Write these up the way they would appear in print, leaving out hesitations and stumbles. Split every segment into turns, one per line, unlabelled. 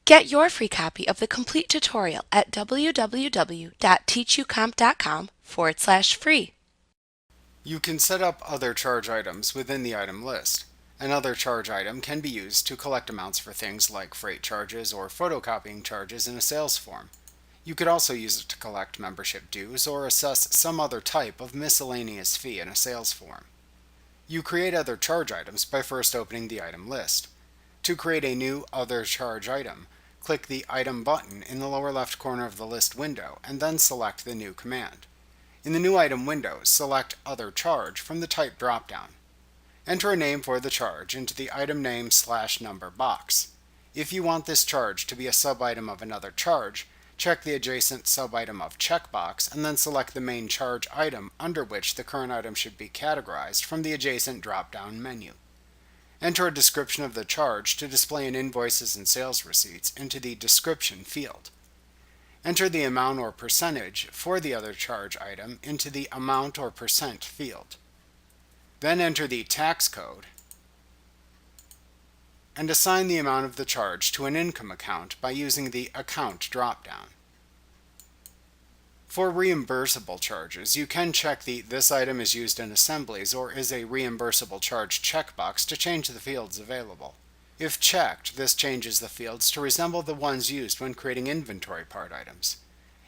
Get your free copy of the complete tutorial at www.teachucomp.com/free.
You can set up other charge items within the item list. Another charge item can be used to collect amounts for things like freight charges or photocopying charges in a sales form. You could also use it to collect membership dues or assess some other type of miscellaneous fee in a sales form. You create other charge items by first opening the item list. To create a new Other Charge item, click the Item button in the lower left corner of the list window and then select the new command. In the new item window, select Other Charge from the Type dropdown. Enter a name for the charge into the item name/number box. If you want this charge to be a sub-item of another charge, check the adjacent sub-item of checkbox and then select the main charge item under which the current item should be categorized from the adjacent drop-down menu. Enter a description of the charge to display in invoices and sales receipts into the Description field. Enter the amount or percentage for the other charge item into the Amount or Percent field. Then enter the tax code and assign the amount of the charge to an income account by using the Account dropdown. For reimbursable charges, you can check the This item is used in assemblies or is a reimbursable charge checkbox to change the fields available. If checked, this changes the fields to resemble the ones used when creating inventory part items.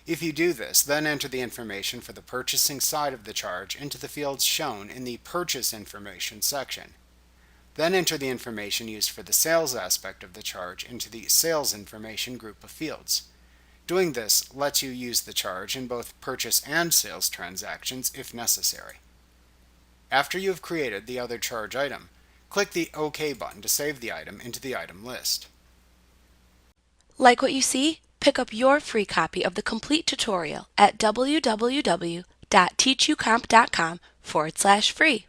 If you do this, then enter the information for the purchasing side of the charge into the fields shown in the Purchase Information section. Then enter the information used for the sales aspect of the charge into the Sales Information group of fields. Doing this lets you use the charge in both purchase and sales transactions if necessary. After you have created the other charge item, click the OK button to save the item into the item list.
Like what you see? Pick up your free copy of the complete tutorial at www.teachucomp.com/free.